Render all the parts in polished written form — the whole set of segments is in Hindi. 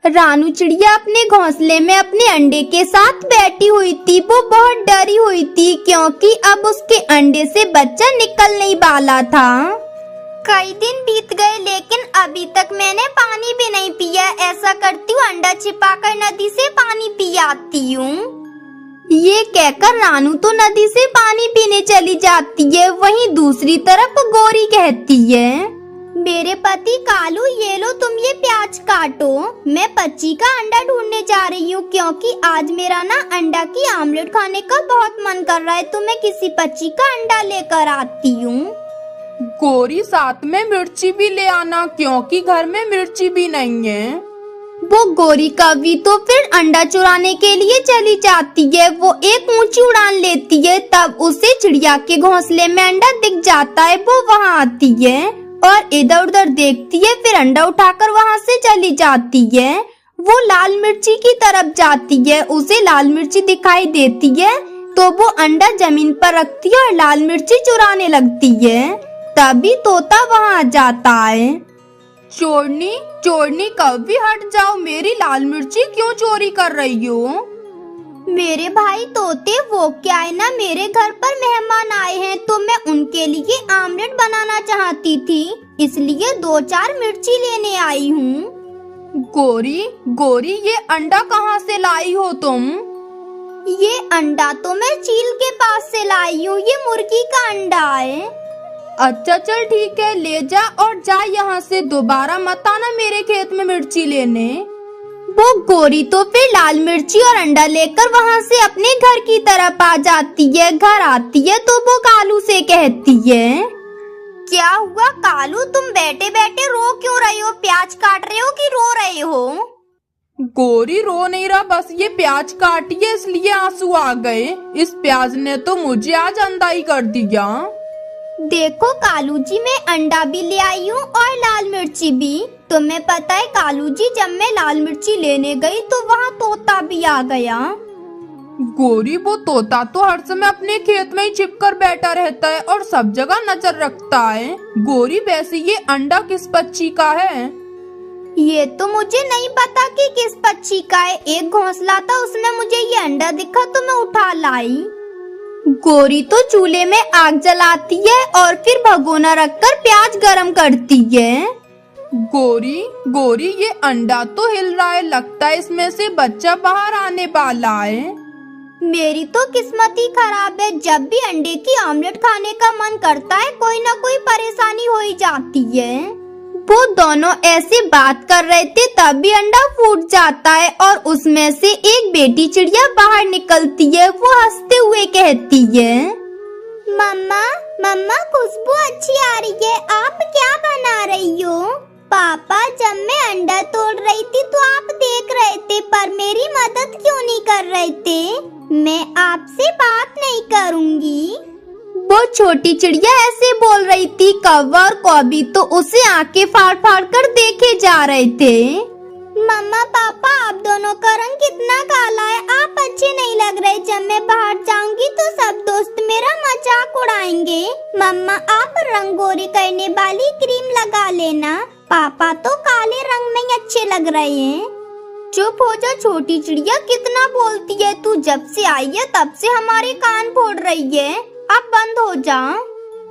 रानू चिड़िया अपने घोंसले में अपने अंडे के साथ बैठी हुई थी। वो बहुत डरी हुई थी क्योंकि अब उसके अंडे से बच्चा निकल नहीं वाला था। कई दिन बीत गए लेकिन अभी तक मैंने पानी भी नहीं पिया। ऐसा करती हूँ अंडा छिपाकर नदी से पानी पी आती हूँ। ये कहकर रानू तो नदी से पानी पीने चली जाती है। वहीं दूसरी तरफ गोरी कहती है, मेरे पति कालू, ये लो तुम ये प्याज काटो। मैं पच्ची का अंडा ढूंढने जा रही हूँ क्योंकि आज मेरा ना अंडा की आमलेट खाने का बहुत मन कर रहा है, तो मैं किसी पच्ची का अंडा लेकर आती हूँ। गोरी साथ में मिर्ची भी ले आना क्योंकि घर में मिर्ची भी नहीं है। वो गोरी कौवी तो फिर अंडा चुराने के लिए चली जाती है। वो एक ऊंची उड़ान लेती है, तब उसे चिड़िया के घोंसले में अंडा दिख जाता है। वो वहाँ आती है और इधर उधर देखती है, फिर अंडा उठाकर वहाँ से चली जाती है। वो लाल मिर्ची की तरफ जाती है। उसे लाल मिर्ची दिखाई देती है तो वो अंडा जमीन पर रखती है और लाल मिर्ची चुराने लगती है। तभी तोता वहाँ आ जाता है। चोरनी चोरनी कौवी हट जाओ, मेरी लाल मिर्ची क्यों चोरी कर रही हो? मेरे भाई तोते, वो क्या है ना, मेरे घर पर मेहमान आए हैं तो मैं उनके लिए आमलेट बनाना चाहती थी, इसलिए 2-4 मिर्ची लेने आई हूँ। गोरी ये अंडा कहाँ से लाई हो तुम? ये अंडा तो मैं चील के पास से लाई हूँ। ये मुर्गी का अंडा है। अच्छा चल ठीक है, ले जा और जा यहाँ से, दोबारा मत आना मेरे खेत में मिर्ची लेने। वो गोरी तो फिर लाल मिर्ची और अंडा लेकर वहाँ से अपने घर की तरफ आ जाती है। घर आती है तो वो कालू से कहती है, क्या हुआ कालू, तुम बैठे बैठे रो क्यों रहे हो? प्याज काट रहे हो कि रो रहे हो? गोरी रो नहीं रहा, बस ये प्याज काटी है इसलिए आंसू आ गए। इस प्याज ने तो मुझे आज अंधा ही कर दिया। देखो कालू जी, मैं अंडा भी ले आई हूँ और लाल मिर्ची भी। तुम्हें पता है कालू जी, जब मैं लाल मिर्ची लेने गई तो वहाँ तोता भी आ गया। गोरी वो तोता तो हर समय अपने खेत में ही छिपकर बैठा रहता है और सब जगह नजर रखता है। गोरी वैसे ये अंडा किस पक्षी का है? ये तो मुझे नहीं पता कि किस पक्षी का है। एक घोंसला था, उसमें मुझे ये अंडा दिखा तो मैं उठा लाई। गोरी तो चूल्हे में आग जलाती है और फिर भगोना रखकर प्याज गरम करती है। गोरी ये अंडा तो हिल रहा है, लगता है इसमें से बच्चा बाहर आने वाला है। मेरी तो किस्मत ही खराब है, जब भी अंडे की आमलेट खाने का मन करता है कोई ना कोई परेशानी हो ही जाती है। वो दोनों ऐसे बात कर रहे थे तभी अंडा फूट जाता है और उसमें से एक बेटी चिड़िया बाहर निकलती है। वो हंसते हुए कहती है, मम्मा खुशबू अच्छी आ रही है, आप क्या बना रही हो? पापा, जब मैं अंडा तोड़ रही थी तो आप देख रहे थे पर मेरी मदद क्यों नहीं कर रहे थे? मैं आपसे बात नहीं करूँगी। वो छोटी चिड़िया ऐसे बोल रही थी। कौवा और कौवी तो उसे आंखें फाड़ फाड़ कर देखे जा रहे थे। मम्मा पापा, आप दोनों का रंग कितना काला है, आप अच्छे नहीं लग रहे। जब मैं बाहर जाऊंगी तो सब दोस्त मेरा मजाक उड़ाएंगे। मम्मा, आप रंगोरी करने वाली क्रीम लगा लेना। पापा तो काले रंग में ही अच्छे लग रहे हैं। चुप हो जा छोटी चिड़िया, कितना बोलती है तू। जब से आई है तब से हमारे कान फोड़ रही है, अब बंद हो जा।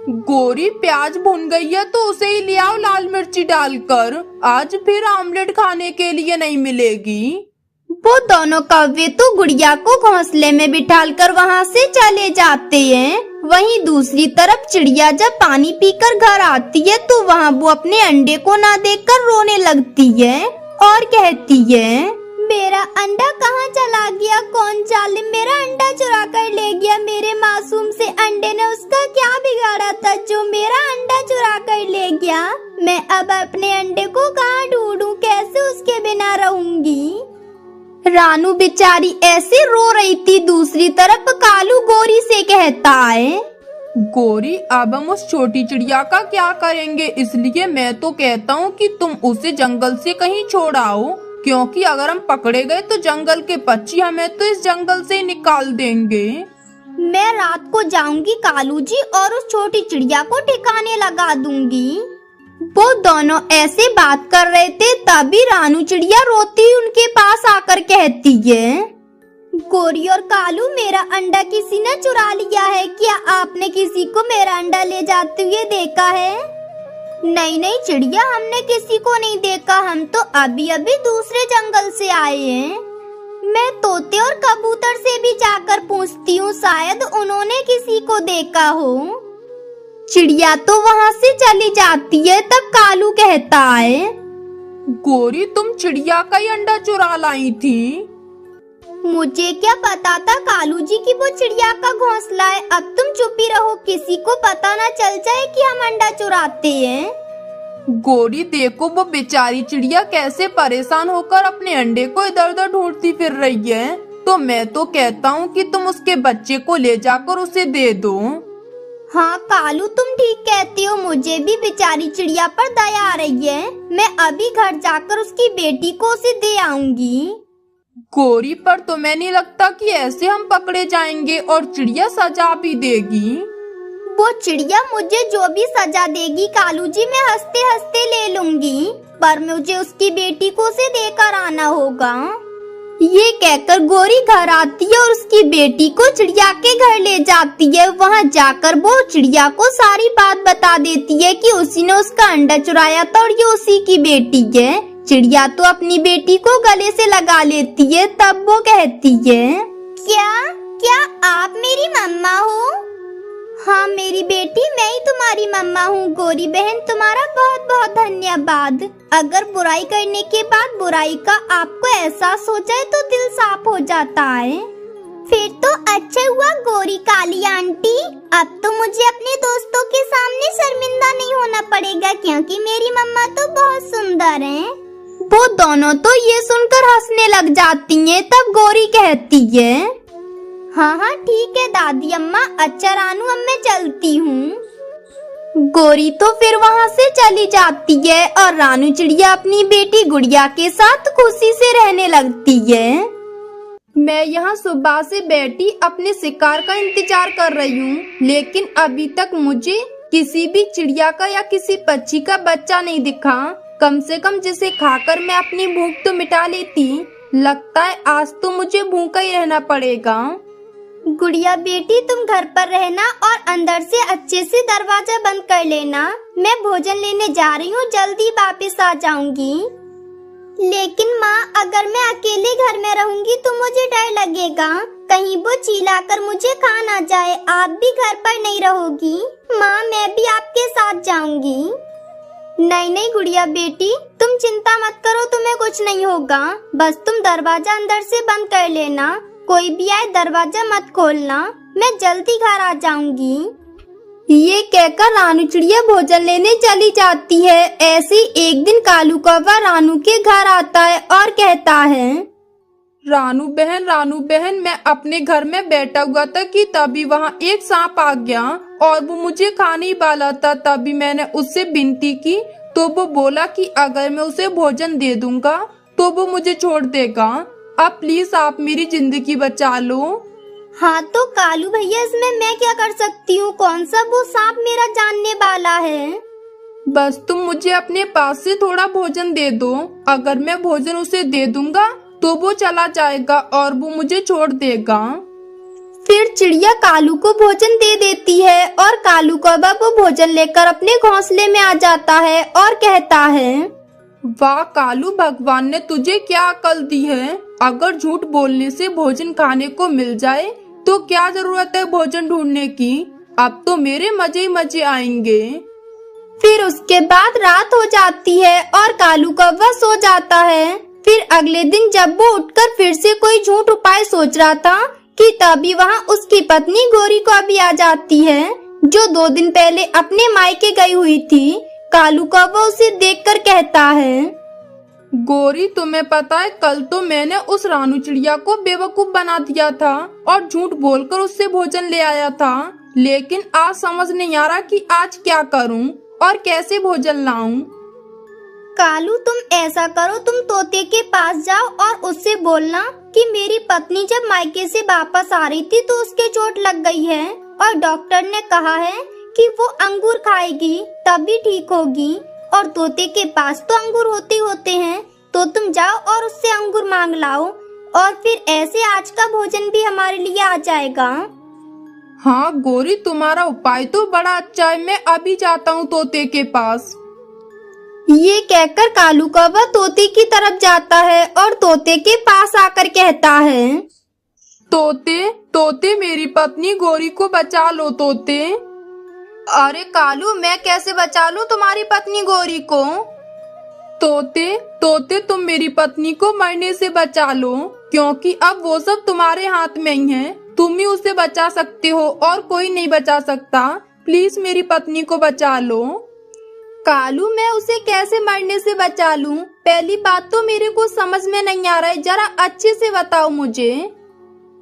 गोरी प्याज भुन गई है तो उसे ही ले आओ लाल मिर्ची डालकर, आज फिर आमलेट खाने के लिए नहीं मिलेगी। वो दोनों कौवे तो गुड़िया को घोंसले में बिठालकर वहाँ से चले जाते हैं। वहीं दूसरी तरफ चिड़िया जब पानी पीकर घर आती है तो वहाँ वो अपने अंडे को ना देखकर रोने लगती है और कहती है, मेरा अंडा कहाँ चला गया? कौन जालिम मेरा अंडा चुरा कर ले गया? मेरे मासूम से अंडे ने उसका क्या बिगाड़ा था जो मेरा अंडा चुरा कर ले गया? मैं अब अपने अंडे को कहाँ ढूंढूं? कैसे उसके बिना रहूंगी? रानू बेचारी ऐसे रो रही थी। दूसरी तरफ कालू गोरी से कहता है, गोरी अब हम उस छोटी चिड़िया का क्या करेंगे? इसलिए मैं तो कहता हूँ कि तुम उसे जंगल से कहीं छोड़ आओ, क्योंकि अगर हम पकड़े गए तो जंगल के पक्षी हमें तो इस जंगल से ही निकाल देंगे। मैं रात को जाऊंगी कालू जी और उस छोटी चिड़िया को ठिकाने लगा दूंगी। वो दोनों ऐसे बात कर रहे थे, तभी रानू चिड़िया रोती उनके पास आकर कहती है, गोरी और कालू, मेरा अंडा किसी ने चुरा लिया है। क्या आपने किसी को मेरा अंडा ले जाते हुए देखा है? नहीं नहीं चिड़िया, हमने किसी को नहीं देखा। हम तो अभी अभी दूसरे जंगल से आए हैं। मैं तोते और कबूतर से भी जाकर पूछती हूँ, शायद उन्होंने किसी को देखा हो। चिड़िया तो वहाँ से चली जाती है। तब कालू कहता है, गोरी, तुम चिड़िया का ही अंडा चुरा लाई थी। मुझे क्या पता था कालू जी की वो चिड़िया का घोंसला है। अब तुम चुप ही रहो, किसी को पता ना चल जाए कि हम अंडा चुराते हैं। गोरी देखो, वो बेचारी चिड़िया कैसे परेशान होकर अपने अंडे को इधर उधर ढूंढती फिर रही है। तो मैं तो कहता हूँ कि तुम उसके बच्चे को ले जाकर उसे दे दो। हाँ कालू, तुम ठीक कहती हो। मुझे भी बेचारी चिड़िया पर दया आ रही है। मैं अभी घर जाकर उसकी बेटी को उसे दे आऊंगी। गोरी, पर तुम्हें नहीं लगता कि ऐसे हम पकड़े जाएंगे और चिड़िया सजा भी देगी? वो चिड़िया मुझे जो भी सजा देगी कालू जी, मैं हंसते हंसते ले लूंगी, पर मुझे उसकी बेटी को उसे देकर आना होगा। ये कहकर गोरी घर आती है और उसकी बेटी को चिड़िया के घर ले जाती है। वहाँ जाकर वो चिड़िया को सारी बात बता देती है कि उसी ने उसका अंडा चुराया था और ये उसी की बेटी है। चिड़िया तो अपनी बेटी को गले से लगा लेती है। तब वो कहती है, क्या क्या आप मेरी मम्मा हो? हाँ मेरी बेटी, मैं ही तुम्हारी मम्मा हूँ। गोरी बहन, तुम्हारा बहुत बहुत धन्यवाद। अगर बुराई करने के बाद बुराई का आपको एहसास हो जाए तो दिल साफ हो जाता है। फिर तो अच्छा हुआ गोरी काली आंटी। अब तो मुझे अपने दोस्तों के सामने शर्मिंदा नहीं होना पड़ेगा, क्योंकि मेरी मम्मा तो बहुत सुंदर हैं। वो दोनों तो ये सुनकर हंसने लग जाती हैं। तब गोरी कहती है, हाँ हाँ ठीक है दादी अम्मा। अच्छा रानू, अब मैं चलती हूँ। गोरी तो फिर वहाँ से चली जाती है और रानू चिड़िया अपनी बेटी गुड़िया के साथ खुशी से रहने लगती है। मैं यहाँ सुबह से बैठी अपने शिकार का इंतजार कर रही हूँ, लेकिन अभी तक मुझे किसी भी चिड़िया का या किसी पक्षी का बच्चा नहीं दिखा। कम से कम जिसे खाकर मैं अपनी भूख तो मिटा लेती। लगता है आज तो मुझे भूखा ही रहना पड़ेगा। गुड़िया बेटी, तुम घर पर रहना और अंदर से अच्छे से दरवाजा बंद कर लेना। मैं भोजन लेने जा रही हूँ, जल्दी वापस आ जाऊंगी। लेकिन माँ, अगर मैं अकेले घर में रहूंगी तो मुझे डर लगेगा, कहीं वो चिल्लाकर मुझे खा ना जाए। आप भी घर पर नहीं रहोगी? माँ, मैं भी आपके साथ जाऊंगी। नहीं नहीं गुड़िया बेटी, तुम चिंता मत करो, तुम्हें कुछ नहीं होगा। बस तुम दरवाजा अंदर से बंद कर लेना। कोई भी आए दरवाजा मत खोलना। मैं जल्दी घर आ जाऊंगी। ये कहकर रानू चिड़िया भोजन लेने चली जाती है। ऐसे एक दिन कालू कौवा रानू के घर आता है और कहता है, रानू बहन, मैं अपने घर में बैठा हुआ था कि तभी वहाँ एक सांप आ गया और वो मुझे खाने वाला था। तभी मैंने उससे विनती की तो वो बोला कि अगर मैं उसे भोजन दे दूंगा तो वो मुझे छोड़ देगा। अब प्लीज आप मेरी जिंदगी बचा लो। हाँ तो कालू भैया, इसमें मैं क्या कर सकती हूँ? कौन सा वो सांप मेरा जानने वाला है? बस तुम मुझे अपने पास से थोड़ा भोजन दे दो। अगर मैं भोजन उसे दे दूंगा तो वो चला जाएगा और वो मुझे छोड़ देगा। फिर चिड़िया कालू को भोजन दे देती है और कालू कौवा वो भोजन लेकर अपने घोंसले में आ जाता है और कहता है, वाह कालू, भगवान ने तुझे क्या अकल दी है। अगर झूठ बोलने से भोजन खाने को मिल जाए तो क्या जरूरत है भोजन ढूंढने की। अब तो मेरे मजे ही मजे आएंगे। फिर उसके बाद रात हो जाती है और कालू कौवा सो जाता है। फिर अगले दिन जब वो उठकर फिर से कोई झूठ उपाय सोच रहा था कि तभी वहाँ उसकी पत्नी गोरी कौवी आ जाती है, जो 2 दिन पहले अपने मायके गई हुई थी। कालू कौवा उसे देखकर कहता है, गोरी, तुम्हें पता है कल तो मैंने उस रानू चिड़िया को बेवकूफ बना दिया था और झूठ बोलकर उससे भोजन ले आया था, लेकिन आज समझ नहीं आ रहा कि आज क्या करूं और कैसे भोजन लाऊं। कालू, तुम ऐसा करो, तुम तोते के पास जाओ और उससे बोलना कि मेरी पत्नी जब मायके से वापस आ रही थी तो उसके चोट लग गई है और डॉक्टर ने कहा है कि वो अंगूर खाएगी तभी ठीक होगी, और तोते के पास तो अंगूर होते हैं, तो तुम जाओ और उससे अंगूर मांग लाओ और फिर ऐसे आज का भोजन भी हमारे लिए आ जाएगा। हाँ गौरी, तुम्हारा उपाय तो बड़ा अच्छा है, मैं अभी जाता हूँ तोते के पास। ये कहकर कालू कौवा तोते की तरफ जाता है और तोते के पास आकर कहता है, तोते तोते मेरी पत्नी गौरी को बचा लो तोते। अरे कालू, मैं कैसे बचा लूं तुम्हारी पत्नी गौरी को? तोते तोते तुम मेरी पत्नी को मरने से बचा लो, क्योंकि अब वो सब तुम्हारे हाथ में ही है। तुम ही उसे बचा सकते हो और कोई नहीं बचा सकता। प्लीज मेरी पत्नी को बचा लो। कालू, मैं उसे कैसे मरने से बचा लूं? पहली बात तो मेरे को समझ में नहीं आ रहा है, जरा अच्छे से बताओ मुझे।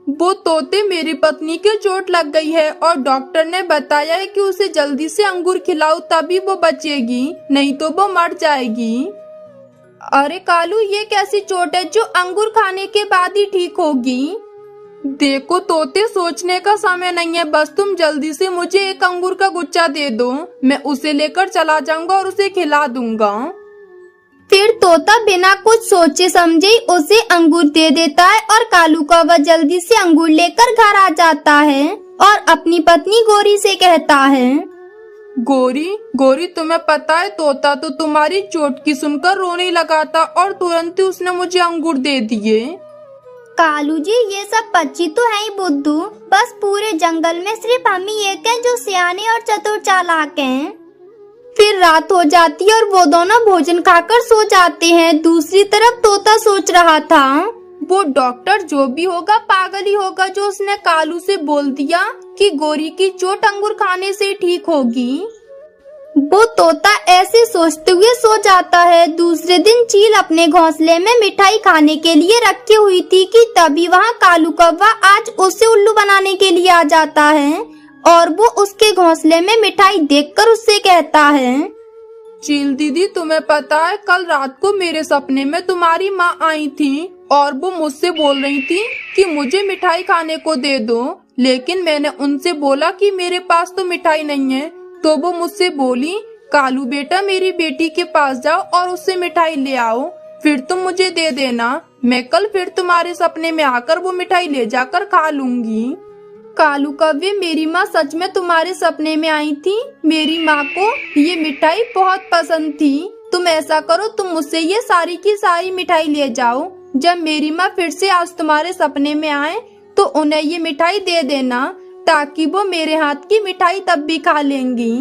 वो तोते मेरी पत्नी के चोट लग गई है और डॉक्टर ने बताया है कि उसे जल्दी से अंगूर खिलाओ, तभी वो बचेगी, नहीं तो वो मर जाएगी। अरे कालू, ये कैसी चोट है जो अंगूर खाने के बाद ही ठीक होगी? देखो तोते, सोचने का समय नहीं है, बस तुम जल्दी से मुझे एक अंगूर का गुच्छा दे दो, मैं उसे लेकर चला जाऊंगा और उसे खिला दूंगा। फिर तोता बिना कुछ सोचे समझे उसे अंगूर दे देता है और कालू कौवा जल्दी से अंगूर लेकर घर आ जाता है और अपनी पत्नी गौरी से कहता है, गौरी गौरी, तुम्हें पता है तोता तो तुम्हारी चोट की सुनकर रोने लगा था और तुरंत ही उसने मुझे अंगूर दे दिए। कालू जी, ये सब पक्षी तो है ही बुद्धू, बस पूरे जंगल में सिर्फ हम ही एक हैं जो सियाने और चतुर चालाक हैं। फिर रात हो जाती है और वो दोनों भोजन खाकर सो जाते हैं। दूसरी तरफ तोता सोच रहा था, वो डॉक्टर जो भी होगा पागल ही होगा जो उसने कालू से बोल दिया कि गौरी की चोट अंगूर खाने से ठीक होगी। वो तोता ऐसे सोचते हुए सो जाता है। दूसरे दिन चील अपने घोंसले में मिठाई खाने के लिए रखी हुई थी कि तभी वहाँ कालू कौवा आज उसे उल्लू बनाने के लिए आ जाता है और वो उसके घोंसले में मिठाई देखकर उससे कहता है, चील दीदी, तुम्हें पता है कल रात को मेरे सपने में तुम्हारी माँ आई थी और वो मुझसे बोल रही थी कि मुझे मिठाई खाने को दे दो, लेकिन मैंने उनसे बोला कि मेरे पास तो मिठाई नहीं है, तो वो मुझसे बोली, कालू बेटा मेरी बेटी के पास जाओ और उससे मिठाई ले आओ, फिर तुम मुझे दे देना, मैं कल फिर तुम्हारे सपने में आकर वो मिठाई ले जाकर खा लूंगी। कालू कौवे, मेरी माँ सच में तुम्हारे सपने में आई थी। मेरी माँ को ये मिठाई बहुत पसंद थी। तुम ऐसा करो, तुम मुझसे ये सारी की सारी मिठाई ले जाओ। जब मेरी माँ फिर से आज तुम्हारे सपने में आए तो उन्हें ये मिठाई दे देना, ताकि वो मेरे हाथ की मिठाई तब भी खा लेंगी।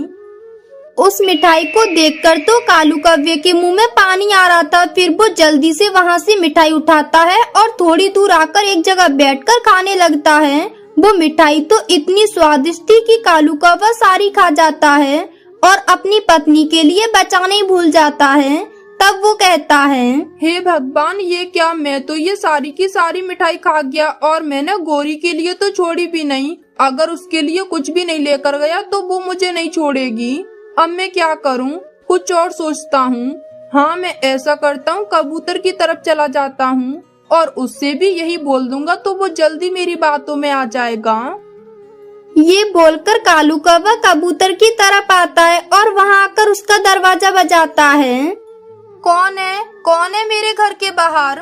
उस मिठाई को देखकर तो कालू कौवे के मुंह में पानी आ रहा था। फिर वो जल्दी से वहाँ से मिठाई उठाता है और थोड़ी दूर आकर एक जगह बैठकर खाने लगता है। वो मिठाई तो इतनी स्वादिष्ट थी कि कालू कौवा सारी खा जाता है और अपनी पत्नी के लिए बचाना ही भूल जाता है। तब वो कहता है, हे भगवान, ये क्या, मैं तो ये सारी की सारी मिठाई खा गया और मैंने गौरी के लिए तो छोड़ी भी नहीं। अगर उसके लिए कुछ भी नहीं लेकर गया तो वो मुझे नहीं छोड़ेगी। अब मैं क्या करूं? कुछ और सोचता हूं। हाँ, मैं ऐसा करता हूं, कबूतर की तरफ चला जाता हूं और उससे भी यही बोल दूंगा तो वो जल्दी मेरी बातों में आ जाएगा। ये बोलकर कालू कौवा कबूतर की तरफ आता है और वहाँ आकर उसका दरवाजा बजाता है। कौन है मेरे घर के बाहर?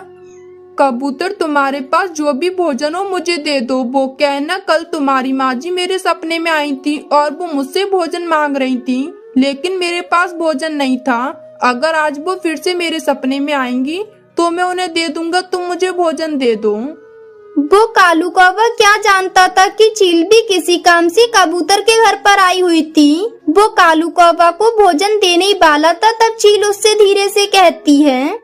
कबूतर, तुम्हारे पास जो भी भोजन हो मुझे दे दो। वो क्या है ना, कल तुम्हारी माँ जी मेरे सपने में आई थी और वो मुझसे भोजन मांग रही थी, लेकिन मेरे पास भोजन नहीं था। अगर आज वो फिर से मेरे सपने में आएंगी तो मैं उन्हें दे दूंगा, तुम मुझे भोजन दे दो। वो कालू कौवा क्या जानता था कि चील भी किसी काम से कबूतर के घर पर आई हुई थी। वो कालू कौवा को भोजन देने ही वाला था, तब चील उससे धीरे से कहती है,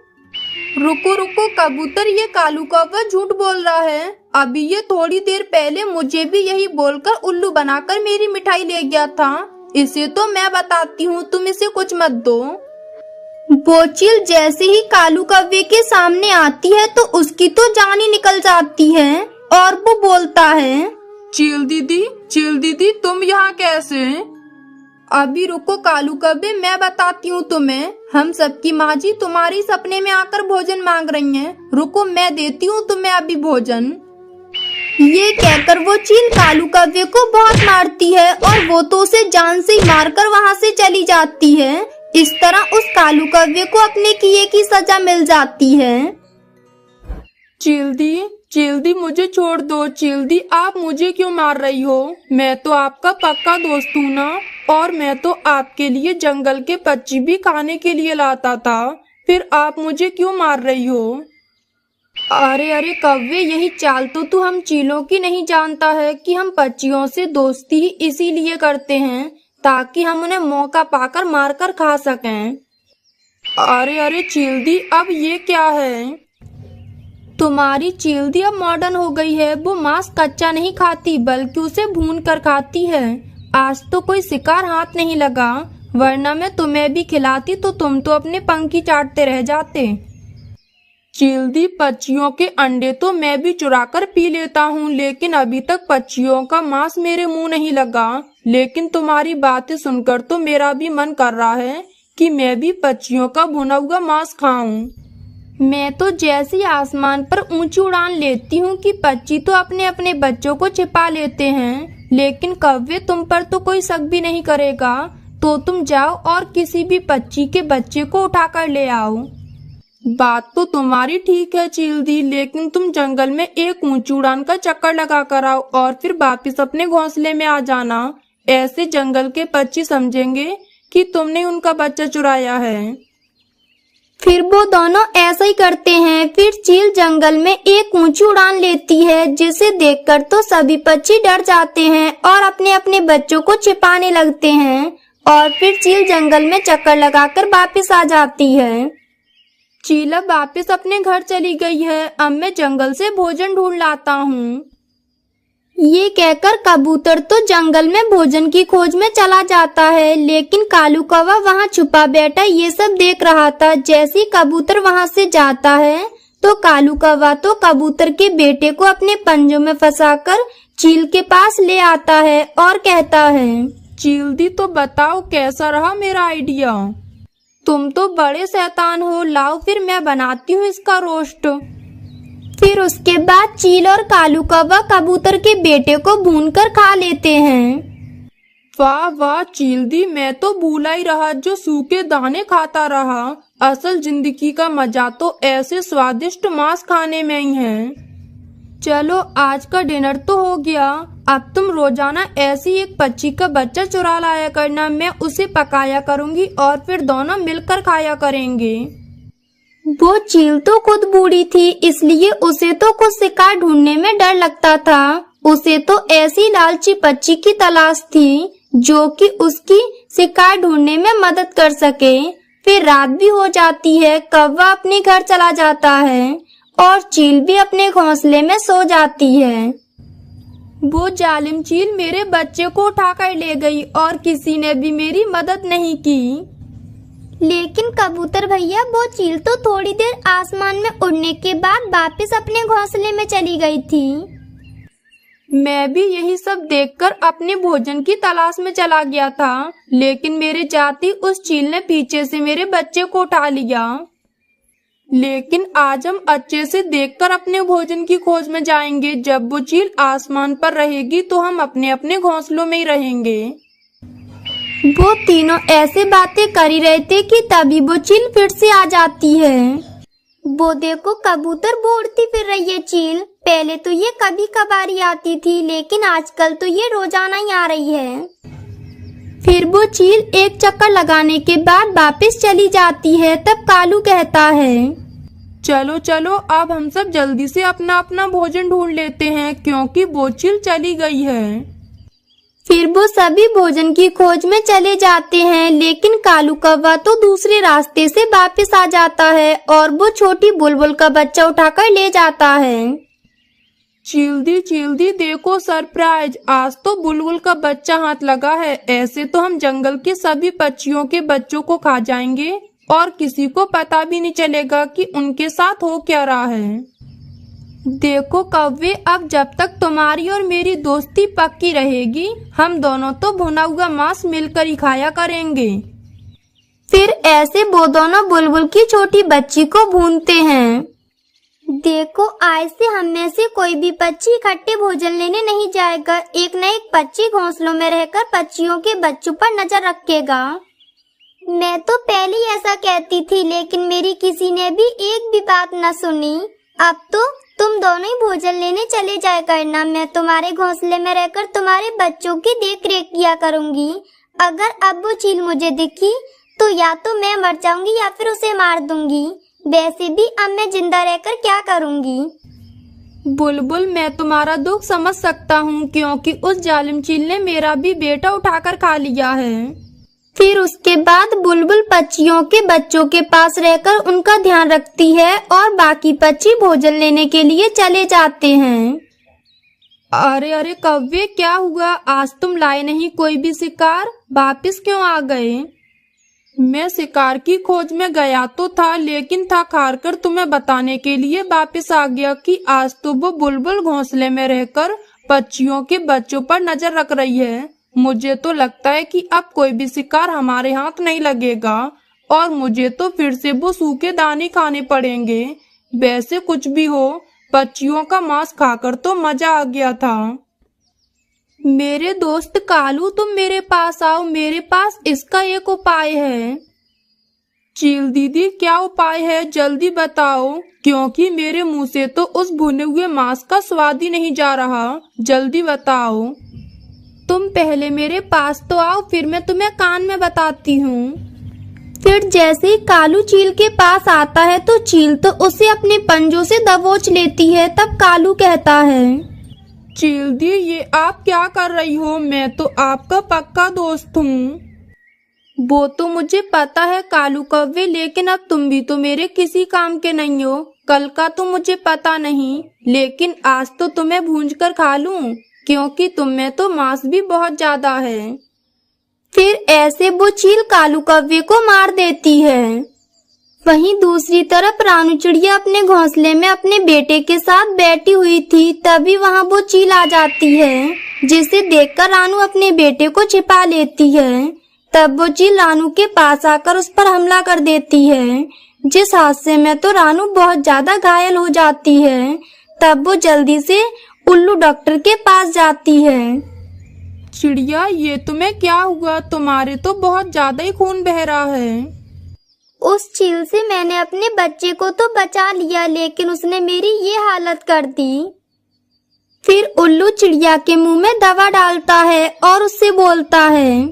रुको रुको कबूतर, ये कालू कौवा झूठ बोल रहा है। अभी ये थोड़ी देर पहले मुझे भी यही बोलकर उल्लू बनाकर मेरी मिठाई ले गया था। इसे तो मैं बताती हूँ, तुम इसे कुछ मत दो। वो चील जैसे ही कालू कौवे के सामने आती है तो उसकी तो जान ही निकल जाती है और वो बोलता है, चील दीदी तुम यहाँ कैसे? अभी रुको कालू कौवे, मैं बताती हूँ तुम्हें। हम सबकी माँ जी तुम्हारी सपने में आकर भोजन मांग रही हैं। रुको, मैं देती हूँ तुम्हें अभी भोजन। ये कहकर वो चील कालू कौवे को बहुत मारती है और वो तो उसे जान से ही मारकर वहाँ से चली जाती है। इस तरह उस कालू कौवे को अपने किए की सजा मिल जाती है। चील दी मुझे छोड़ दो। चील दी, आप मुझे क्यों मार रही हो? मैं तो आपका पक्का दोस्त हूँ ना, और मैं तो आपके लिए जंगल के पक्षी भी खाने के लिए लाता था, फिर आप मुझे क्यों मार रही हो? अरे कौवे, यही चाल तो तू हम चीलों की नहीं जानता है कि हम पक्षियों से दोस्ती ही इसीलिए करते हैं ताकि हम उन्हें मौका पाकर मारकर खा सकें। अरे चील दी, अब ये क्या है? तुम्हारी चील दी अब मॉडर्न हो गई है। वो मांस कच्चा नहीं खाती बल्कि उसे भून कर खाती है। आज तो कोई शिकार हाथ नहीं लगा, वरना मैं तुम्हें भी खिलाती तो तुम तो अपने पंख ही चाटते रह जाते। चील दी, पक्षियों के अंडे तो मैं भी चुरा कर पी लेता हूँ, लेकिन अभी तक पक्षियों का मांस मेरे मुंह नहीं लगा। लेकिन तुम्हारी बातें सुनकर तो मेरा भी मन कर रहा है कि मैं भी पक्षियों का भुना हुआ मांस खाऊं। मैं तो जैसे आसमान पर ऊंची उड़ान लेती हूँ कि पक्षी तो अपने अपने बच्चों को छिपा लेते हैं, लेकिन कौवे तुम पर तो कोई शक भी नहीं करेगा, तो तुम जाओ और किसी भी पक्षी के बच्चे को उठाकर ले आओ। बात तो तुम्हारी ठीक है चील दी, लेकिन तुम जंगल में एक ऊंची उड़ान का चक्कर लगा कर आओ और फिर वापिस अपने घोंसले में आ जाना। ऐसे जंगल के पक्षी समझेंगे कि तुमने उनका बच्चा चुराया है। फिर वो दोनों ऐसा ही करते हैं। फिर चील जंगल में एक ऊंची उड़ान लेती है, जिसे देखकर तो सभी पक्षी डर जाते हैं और अपने अपने बच्चों को छिपाने लगते हैं, और फिर चील जंगल में चक्कर लगाकर वापस आ जाती है। चील अब वापस अपने घर चली गई है। अब मैं जंगल से भोजन ढूंढ लाता हूँ। ये कहकर कबूतर तो जंगल में भोजन की खोज में चला जाता है, लेकिन कालू कौवा वहाँ छुपा बैठा ये सब देख रहा था। जैसे ही कबूतर वहाँ से जाता है तो कालू कौवा तो कबूतर के बेटे को अपने पंजों में फंसाकर चील के पास ले आता है और कहता है, चील दी, तो बताओ कैसा रहा मेरा आइडिया? तुम तो बड़े शैतान हो, लाओ फिर मैं बनाती हूँ इसका रोस्ट। फिर उसके बाद चील और कालू कौवा कबूतर के बेटे को भूनकर खा लेते हैं। वाह वाह चील दी, मैं तो भूला ही रहा जो सूखे दाने खाता रहा। असल जिंदगी का मजा तो ऐसे स्वादिष्ट मांस खाने में ही है। चलो आज का डिनर तो हो गया, अब तुम रोजाना ऐसी एक पक्षी का बच्चा चुरा लाया करना, मैं उसे पकाया करूँगी और फिर दोनों मिलकर खाया करेंगे। वो चील तो खुद बूढ़ी थी, इसलिए उसे तो कुछ शिकार ढूंढने में डर लगता था। उसे तो ऐसी लालची पक्षी की तलाश थी जो कि उसकी शिकार ढूंढने में मदद कर सके। फिर रात भी हो जाती है, कौवा अपने घर चला जाता है और चील भी अपने घोंसले में सो जाती है। वो जालिम चील मेरे बच्चे को उठाकर ले गई और किसी ने भी मेरी मदद नहीं की। लेकिन कबूतर भैया, वो चील तो थोड़ी देर आसमान में उड़ने के बाद वापस अपने घोंसले में चली गई थी। मैं भी यही सब देखकर अपने भोजन की तलाश में चला गया था, लेकिन मेरे जाते उस चील ने पीछे से मेरे बच्चे को उठा लिया। लेकिन आज हम अच्छे से देखकर अपने भोजन की खोज में जाएंगे। जब वो चील आसमान पर रहेगी तो हम अपने अपने घोंसलों में ही रहेंगे। वो तीनों ऐसे बातें कर ही रहे थे कि तभी वो चील फिर से आ जाती है। वो देखो कबूतर, वो उड़ती फिर रही है चील। पहले तो ये कभी कभार आती थी, लेकिन आजकल तो ये रोजाना ही आ रही है। फिर वो चील एक चक्कर लगाने के बाद वापस चली जाती है। तब कालू कहता है, चलो चलो अब हम सब जल्दी से अपना अपना भोजन ढूंढ लेते हैं, क्योंकि वो चील चली गई है। फिर वो सभी भोजन की खोज में चले जाते हैं, लेकिन कालू कौवा तो दूसरे रास्ते से वापस आ जाता है और वो छोटी बुलबुल का बच्चा उठाकर ले जाता है। चील दी देखो सरप्राइज, आज तो बुलबुल का बच्चा हाथ लगा है। ऐसे तो हम जंगल के सभी पक्षियों के बच्चों को खा जाएंगे और किसी को पता भी नहीं चलेगा कि उनके साथ हो क्या रहा है। देखो कौवे, अब जब तक तुम्हारी और मेरी दोस्ती पक्की रहेगी, हम दोनों तो भुना हुआ मांस मिलकर ही खाया करेंगे। फिर ऐसे वो दोनों बुलबुल की छोटी बच्ची को भूनते हैं। देखो, आज से हम में से कोई भी पक्षी इकट्ठे भोजन लेने नहीं जाएगा। एक न एक पक्षी घोंसलों में रहकर पक्षियों के बच्चों पर नजर रखेगा। मैं तो पहले ही ऐसा कहती थी, लेकिन मेरी किसी ने भी एक भी बात न सुनी। अब तो तुम दोनों ही भोजन लेने चले जाया करना। मैं तुम्हारे घोंसले में रहकर तुम्हारे बच्चों की देख रेख किया करूंगी। अगर अब वो चील मुझे दिखी तो या तो मैं मर जाऊंगी या फिर उसे मार दूंगी। वैसे भी अब मैं जिंदा रहकर क्या करूंगी। बुलबुल, मैं तुम्हारा दुख समझ सकता हूँ, क्योंकि उस जालिम चील ने मेरा भी बेटा उठाकर खा लिया है। फिर उसके बाद बुलबुल पक्षियों के बच्चों के पास रहकर उनका ध्यान रखती है और बाकी पक्षी भोजन लेने के लिए चले जाते हैं। अरे अरे कव्वे, क्या हुआ? आज तुम लाए नहीं कोई भी शिकार? वापिस क्यों आ गए? मैं शिकार की खोज में गया तो था, लेकिन थक हार कर तुम्हें बताने के लिए वापिस आ गया कि आज तो वो बुलबुल घोंसले में रहकर पक्षियों के बच्चों पर नजर रख रही है। मुझे तो लगता है कि अब कोई भी शिकार हमारे हाथ नहीं लगेगा और मुझे तो फिर से वो सूखे दाने खाने पड़ेंगे। वैसे कुछ भी हो, पक्षियों का मांस खाकर तो मजा आ गया था। मेरे दोस्त कालू, तुम मेरे पास आओ। मेरे पास इसका एक उपाय है। चील दीदी, क्या उपाय है? जल्दी बताओ, क्योंकि मेरे मुंह से तो उस भुने हुए मांस का स्वाद ही नहीं जा रहा। जल्दी बताओ। तुम पहले मेरे पास तो आओ, फिर मैं तुम्हें कान में बताती हूँ। फिर जैसे ही कालू चील के पास आता है तो चील तो उसे अपने पंजों से दबोच लेती है। तब कालू कहता है, चील दी, ये आप क्या कर रही हो? मैं तो आपका पक्का दोस्त हूँ। वो तो मुझे पता है कालू कव्वे, लेकिन अब तुम भी तो मेरे किसी काम के नहीं हो। कल का तो मुझे पता नहीं, लेकिन आज तो तुम्हें भूंज कर खा लूं, क्योंकि तुम में तो मांस भी बहुत ज्यादा है। फिर ऐसे वो चील कालू कव्वे को मार देती है। वहीं दूसरी तरफ रानू चिड़िया अपने घोंसले में अपने बेटे के साथ बैठी हुई थी। तभी वहां वो चील आ जाती है, जिसे देखकर रानू अपने बेटे को छिपा लेती है। तब वो चील रानू के पास आकर उस पर हमला कर देती है, जिस हादसे में तो रानू बहुत ज्यादा घायल हो जाती है। तब वो जल्दी से उल्लू डॉक्टर के पास जाती है। चिड़िया, ये तुम्हें क्या हुआ? तुम्हारे तो बहुत ज्यादा ही खून बह रहा है। उस चील से मैंने अपने बच्चे को तो बचा लिया, लेकिन उसने मेरी ये हालत कर दी। फिर उल्लू चिड़िया के मुंह में दवा डालता है और उससे बोलता है,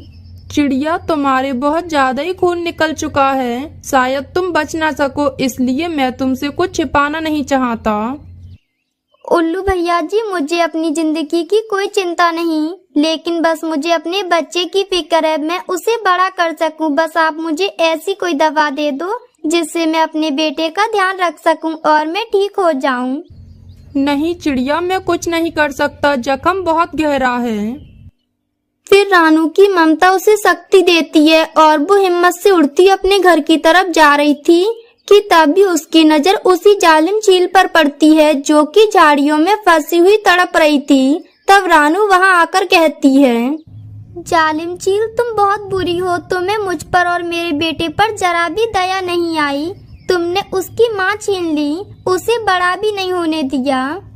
चिड़िया, तुम्हारे बहुत ज्यादा ही खून निकल चुका है। शायद तुम बच ना सको, इसलिए मैं तुमसे कुछ छिपाना नहीं चाहता। उल्लू भैया जी, मुझे अपनी जिंदगी की कोई चिंता नहीं, लेकिन बस मुझे अपने बच्चे की फिक्र है। मैं उसे बड़ा कर सकूं। बस आप मुझे ऐसी कोई दवा दे दो जिससे मैं अपने बेटे का ध्यान रख सकूं और मैं ठीक हो जाऊं। नहीं चिड़िया, मैं कुछ नहीं कर सकता। जख्म बहुत गहरा है। फिर रानू की ममता उसे शक्ति देती है और वो हिम्मत से उड़ती अपने घर की तरफ जा रही थी कि तभी उसकी नजर उसी जालिम चील पर पड़ती है, जो कि झाड़ियों में फंसी हुई तड़प रही थी। तब रानू वहां आकर कहती है, जालिम चील, तुम बहुत बुरी हो। तुम्हें मुझ पर और मेरे बेटे पर जरा भी दया नहीं आई। तुमने उसकी माँ छीन ली, उसे बड़ा भी नहीं होने दिया।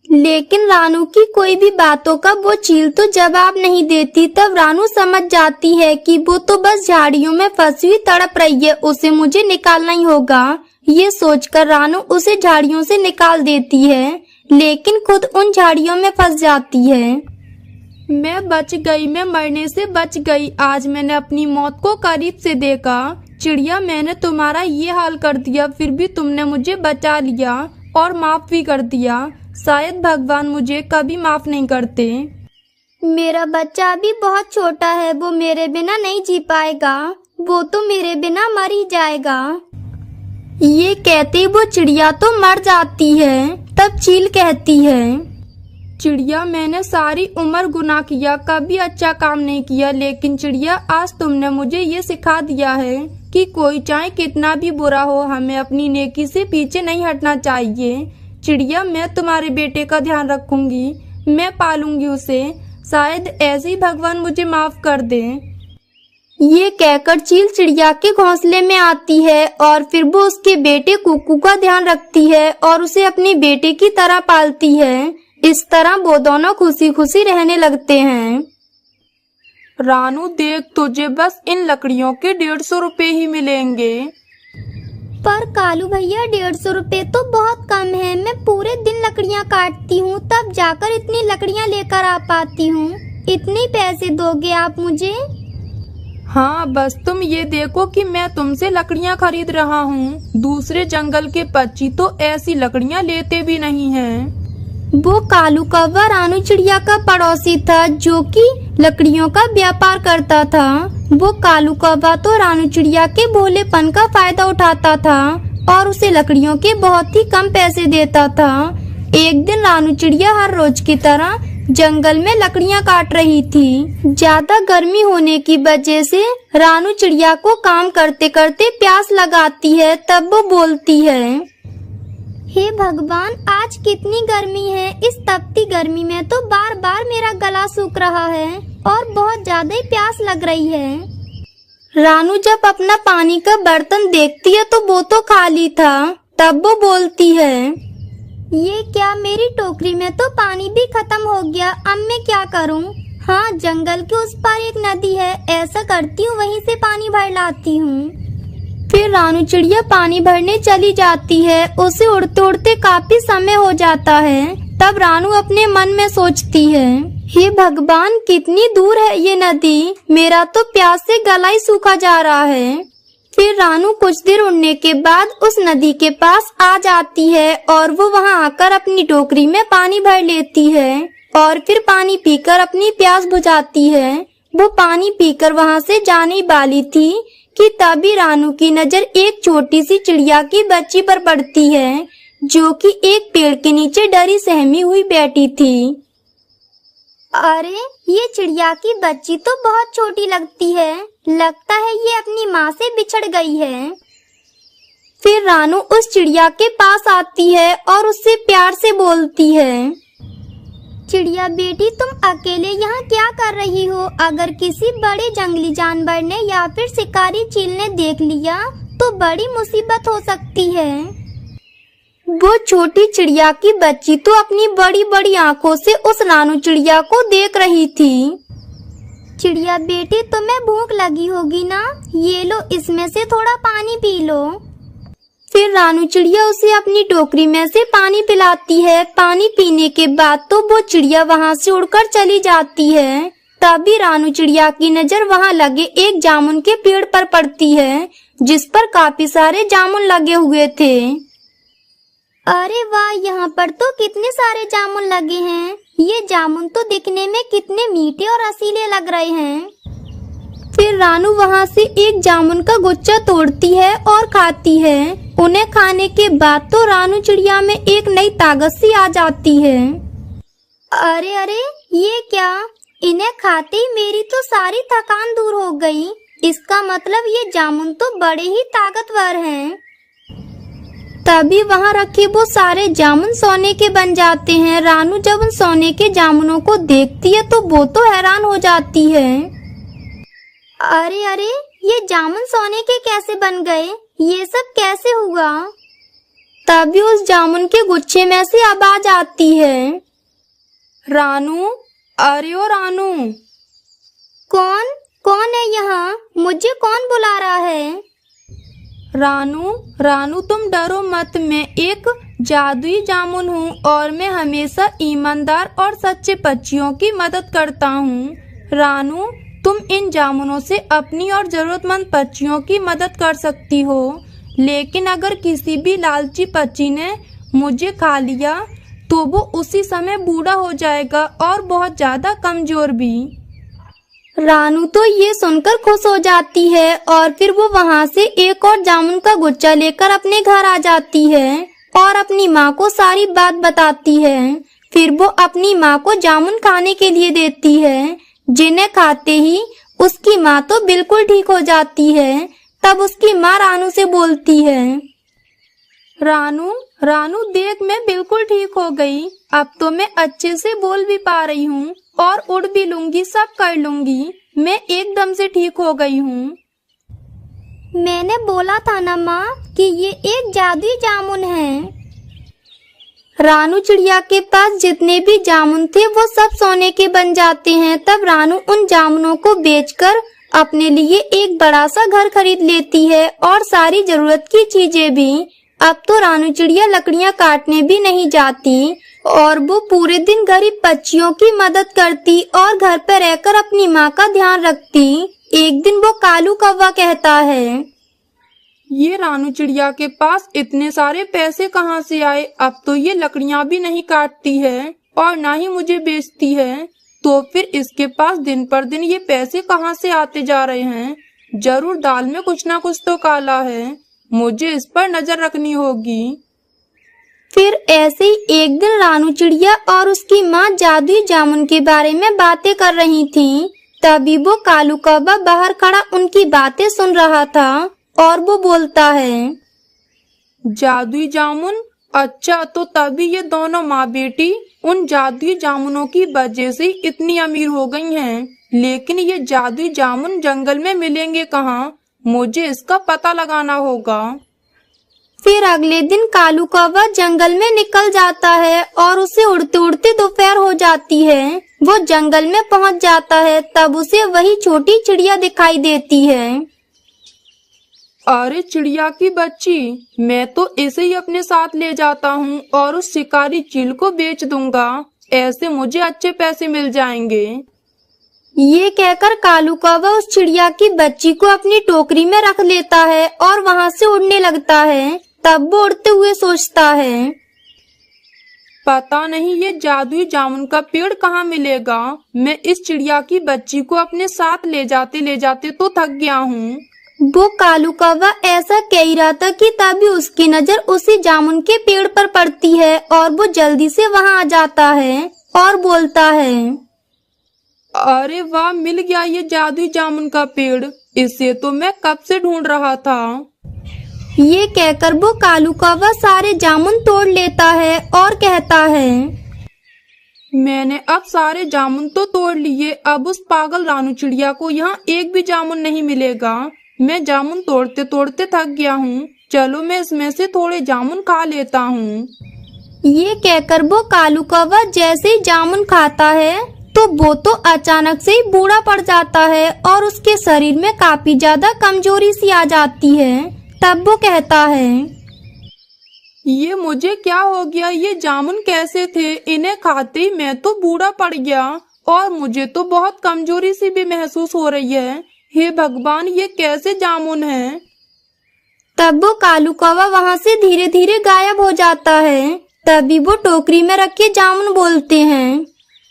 लेकिन रानू की कोई भी बातों का वो चील तो जवाब नहीं देती। तब रानू समझ जाती है कि वो तो बस झाड़ियों में फंसी हुई तड़प रही है, उसे मुझे निकालना ही होगा। ये सोचकर रानू उसे झाड़ियों से निकाल देती है, लेकिन खुद उन झाड़ियों में फंस जाती है। मैं बच गई, मैं मरने से बच गई। आज मैंने अपनी मौत को करीब से देखा। चिड़िया, मैंने तुम्हारा ये हाल कर दिया, फिर भी तुमने मुझे बचा लिया और माफ भी कर दिया। शायद भगवान मुझे कभी माफ नहीं करते। मेरा बच्चा अभी बहुत छोटा है, वो मेरे बिना नहीं जी पाएगा। वो तो मेरे बिना मर ही जाएगा। ये कहते वो चिड़िया तो मर जाती है। तब चील कहती है, चिड़िया, मैंने सारी उम्र गुनाह किया, कभी अच्छा काम नहीं किया, लेकिन चिड़िया, आज तुमने मुझे ये सिखा दिया है कि कोई चाहे कितना भी बुरा हो, हमें अपनी नेकी से पीछे नहीं हटना चाहिए। चिड़िया, मैं तुम्हारे बेटे का ध्यान रखूंगी, मैं पालूंगी उसे। शायद ऐसे ही भगवान मुझे माफ कर दे। ये कहकर चील चिड़िया के घोंसले में आती है और फिर वो उसके बेटे कुकू का ध्यान रखती है और उसे अपने बेटे की तरह पालती है। इस तरह वो दोनों खुशी खुशी रहने लगते हैं। रानू देख, तुझे बस इन लकड़ियों के 150 रुपए ही मिलेंगे। पर कालू भैया 150 रुपए तो बहुत कम है। मैं पूरे दिन लकड़ियाँ काटती हूँ, तब जाकर इतनी लकड़ियाँ लेकर आ पाती हूँ। इतने पैसे दोगे आप मुझे? हाँ, बस तुम ये देखो कि मैं तुमसे लकड़ियाँ खरीद रहा हूँ। दूसरे जंगल के पक्षी तो ऐसी लकड़ियाँ लेते भी नहीं हैं। वो कालू कौवा रानू चिड़िया का पड़ोसी था, जो कि लकड़ियों का व्यापार करता था। वो कालू कौवा तो रानू चिड़िया के भोलेपन का फायदा उठाता था और उसे लकड़ियों के बहुत ही कम पैसे देता था। एक दिन रानू चिड़िया हर रोज की तरह जंगल में लकड़ियां काट रही थी। ज्यादा गर्मी होने की वजह से रानू चिड़िया को काम करते करते प्यास लगाती है। तब वो बोलती है, हे भगवान, आज कितनी गर्मी है। इस तपती गर्मी में तो बार बार मेरा गला सूख रहा है और बहुत ज्यादा ही प्यास लग रही है। रानू जब अपना पानी का बर्तन देखती है तो वो तो खाली था। तब वो बोलती है, ये क्या, मेरी टोकरी में तो पानी भी खत्म हो गया। अब मैं क्या करूं? हाँ, जंगल के उस पार एक नदी है, ऐसा करती हूँ वहीं से पानी भर लाती हूँ। फिर रानू चिड़िया पानी भरने चली जाती है। उसे उड़ते उड़ते काफी समय हो जाता है। तब रानू अपने मन में सोचती है, हे भगवान, कितनी दूर है ये नदी। मेरा तो प्यास से गला ही सूखा जा रहा है। फिर रानू कुछ देर उड़ने के बाद उस नदी के पास आ जाती है और वो वहाँ आकर अपनी टोकरी में पानी भर लेती है और फिर पानी पीकर अपनी प्यास बुझाती है। वो पानी पीकर वहाँ से जाने वाली थी कि तभी रानू की नजर एक छोटी सी चिड़िया की बच्ची पर पड़ती है, जो कि एक पेड़ के नीचे डरी सहमी हुई बैठी थी। अरे, ये चिड़िया की बच्ची तो बहुत छोटी लगती है। लगता है ये अपनी माँ से बिछड़ गई है। फिर रानू उस चिड़िया के पास आती है और उससे प्यार से बोलती है, चिड़िया बेटी, तुम अकेले यहाँ क्या कर रही हो? अगर किसी बड़े जंगली जानवर ने या फिर शिकारी चील ने देख लिया तो बड़ी मुसीबत हो सकती है। वो छोटी चिड़िया की बच्ची तो अपनी बड़ी बड़ी आंखों से उस रानू चिड़िया को देख रही थी। चिड़िया बेटी, तुम्हें भूख लगी होगी ना? ये लो, इसमें से थोड़ा पानी पी लो। फिर रानू चिड़िया उसे अपनी टोकरी में से पानी पिलाती है। पानी पीने के बाद तो वो चिड़िया वहाँ से उड़कर चली जाती है। तभी रानू चिड़िया की नजर वहाँ लगे एक जामुन के पेड़ पर पड़ती है, जिस पर काफी सारे जामुन लगे हुए थे। अरे वाह, यहाँ पर तो कितने सारे जामुन लगे हैं। ये जामुन तो दिखने में कितने मीठे और रसीले लग रहे हैं। फिर रानू वहाँ से एक जामुन का गुच्छा तोड़ती है और खाती है। उन्हें खाने के बाद तो रानू चिड़िया में एक नई ताकत सी आ जाती है। अरे अरे, ये क्या? इन्हें खाते ही मेरी तो सारी थकान दूर हो गई। इसका मतलब ये जामुन तो बड़े ही ताकतवर हैं। तभी वहाँ रखे वो सारे जामुन सोने के बन जाते हैं। रानू जब उन सोने के जामुनों को देखती है तो वो तो हैरान हो जाती है। अरे अरे, ये जामुन सोने के कैसे बन गए? ये सब कैसे हुआ? तभी उस जामुन के गुच्छे में से आवाज आती है, रानू, अरे ओ रानू। कौन कौन है यहाँ? मुझे कौन बुला रहा है? रानू, रानू, तुम डरो मत। मैं एक जादुई जामुन हूँ और मैं हमेशा ईमानदार और सच्चे पक्षियों की मदद करता हूँ। रानू, तुम इन जामुनों से अपनी और जरूरतमंद पक्षियों की मदद कर सकती हो, लेकिन अगर किसी भी लालची पक्षी ने मुझे खा लिया तो वो उसी समय बूढ़ा हो जाएगा और बहुत ज्यादा कमजोर भी। रानू तो ये सुनकर खुश हो जाती है और फिर वो वहाँ से एक और जामुन का गुच्छा लेकर अपने घर आ जाती है और अपनी माँ को सारी बात बताती है। फिर वो अपनी माँ को जामुन खाने के लिए देती है, जिन्हें खाते ही उसकी माँ तो बिल्कुल ठीक हो जाती है। तब उसकी माँ रानू से बोलती है, रानू, रानू देख, मैं बिल्कुल ठीक हो गई। अब तो मैं अच्छे से बोल भी पा रही हूँ और उड़ भी लूंगी, सब कर लूंगी। मैं एकदम से ठीक हो गई हूँ। मैंने बोला था ना माँ कि ये एक जादुई जामुन है। रानू चिड़िया के पास जितने भी जामुन थे वो सब सोने के बन जाते हैं। तब रानू उन जामुनों को बेचकर अपने लिए एक बड़ा सा घर खरीद लेती है और सारी जरूरत की चीजें भी। अब तो रानू चिड़िया लकड़ियां काटने भी नहीं जाती और वो पूरे दिन गरीब बच्चियों की मदद करती और घर पर रहकर अपनी माँ का ध्यान रखती। एक दिन वो कालू कौवा कहता है, ये रानू चिड़िया के पास इतने सारे पैसे कहाँ से आए? अब तो ये लकड़ियाँ भी नहीं काटती है और ना ही मुझे बेचती है, तो फिर इसके पास दिन पर दिन ये पैसे कहाँ से आते जा रहे हैं? जरूर दाल में कुछ ना कुछ तो काला है, मुझे इस पर नजर रखनी होगी। फिर ऐसे ही एक दिन रानू चिड़िया और उसकी माँ जादुई जामुन के बारे में बातें कर रही थीं। तभी वो कालू कौवा बाहर खड़ा उनकी बातें सुन रहा था और वो बोलता है, जादुई जामुन? अच्छा, तो तभी ये दोनों माँ बेटी उन जादुई जामुनों की वजह से इतनी अमीर हो गई हैं। लेकिन ये जादुई जामुन जंगल में मिलेंगे कहाँ? मुझे इसका पता लगाना होगा। फिर अगले दिन कालू कौवा जंगल में निकल जाता है और उसे उड़ते उड़ते दोपहर हो जाती है। वो जंगल में पहुंच जाता है, तब उसे वही छोटी चिड़िया दिखाई देती है। अरे चिड़िया की बच्ची, मैं तो इसे ही अपने साथ ले जाता हूँ और उस शिकारी चील को बेच दूंगा, ऐसे मुझे अच्छे पैसे मिल जाएंगे। ये कहकर कालू कौवा उस चिड़िया की बच्ची को अपनी टोकरी में रख लेता है और वहाँ से उड़ने लगता है। तब वो उड़ते हुए सोचता है, पता नहीं ये जादुई जामुन का पेड़ कहाँ मिलेगा। मैं इस चिड़िया की बच्ची को अपने साथ ले जाते तो थक गया हूँ। वो कालू कौवा ऐसा कह ही रहा था कि तभी उसकी नजर उसी जामुन के पेड़ पर पड़ती है और वो जल्दी से वहाँ आ जाता है और बोलता है, अरे वाह, मिल गया ये जादुई जामुन का पेड़, इसे तो मैं कब से ढूंढ रहा था। ये कहकर वो कालू कौवा सारे जामुन तोड़ लेता है और कहता है, मैंने अब सारे जामुन तो तोड़ लिए, अब उस पागल रानू चिड़िया को यहाँ एक भी जामुन नहीं मिलेगा। मैं जामुन तोड़ते तोड़ते थक गया हूँ, चलो मैं इसमें से थोड़े जामुन खा लेता हूँ। ये कहकर वो कालू कौवा जैसे ही जामुन खाता है तो वो तो अचानक से ही बूढ़ा पड़ जाता है और उसके शरीर में काफी ज्यादा कमजोरी सी आ जाती है। तब वो कहता है, ये मुझे क्या हो गया? ये जामुन कैसे थे? इन्हें खाते ही मैं तो बूढ़ा पड़ गया और मुझे तो बहुत कमजोरी सी भी महसूस हो रही है। हे भगवान, ये कैसे जामुन हैं? तब वो कालू कौवा वहाँ से धीरे धीरे गायब हो जाता है। तभी वो टोकरी में रखे जामुन बोलते हैं,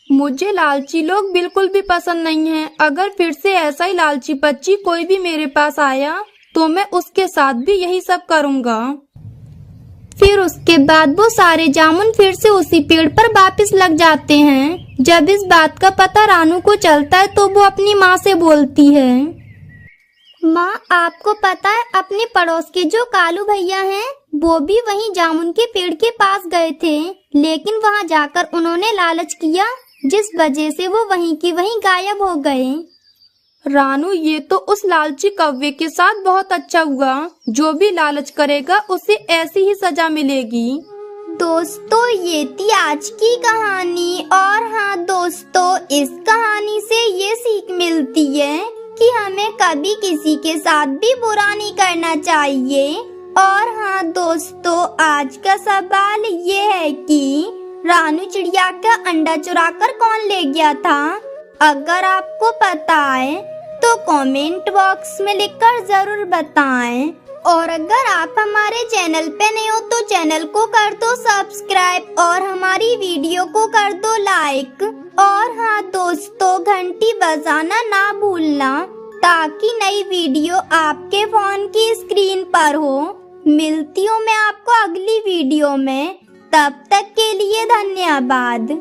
मुझे लालची लोग बिल्कुल भी पसंद नहीं हैं। अगर फिर से ऐसा ही लालची पक्षी कोई भी मेरे पास आया तो मैं उसके साथ भी यही सब करूँगा। फिर उसके बाद वो सारे जामुन फिर से उसी पेड़ पर वापस लग जाते हैं। जब इस बात का पता रानू को चलता है तो वो अपनी माँ से बोलती है, माँ, आपको पता है अपने पड़ोस के जो कालू भैया हैं वो भी वहीं जामुन के पेड़ के पास गए थे, लेकिन वहाँ जाकर उन्होंने लालच किया जिस वजह से वो वहीं की वहीं गायब हो गए। रानू, ये तो उस लालची कौवे के साथ बहुत अच्छा हुआ। जो भी लालच करेगा उसे ऐसी ही सजा मिलेगी। दोस्तों, ये थी आज की कहानी। और हाँ दोस्तों, इस कहानी से ये सीख मिलती है कि हमें कभी किसी के साथ भी बुरा नहीं करना चाहिए। और हाँ दोस्तों, आज का सवाल ये है कि रानू चिड़िया का अंडा चुराकर कौन ले गया था? अगर आपको पता है तो कमेंट बॉक्स में लिखकर जरूर बताएं। और अगर आप हमारे चैनल पे नए हो तो चैनल को कर दो सब्सक्राइब और हमारी वीडियो को कर दो लाइक। और हाँ दोस्तों, घंटी बजाना ना भूलना ताकि नई वीडियो आपके फोन की स्क्रीन पर हो। मिलती हूँ मैं आपको अगली वीडियो में, तब तक के लिए धन्यवाद।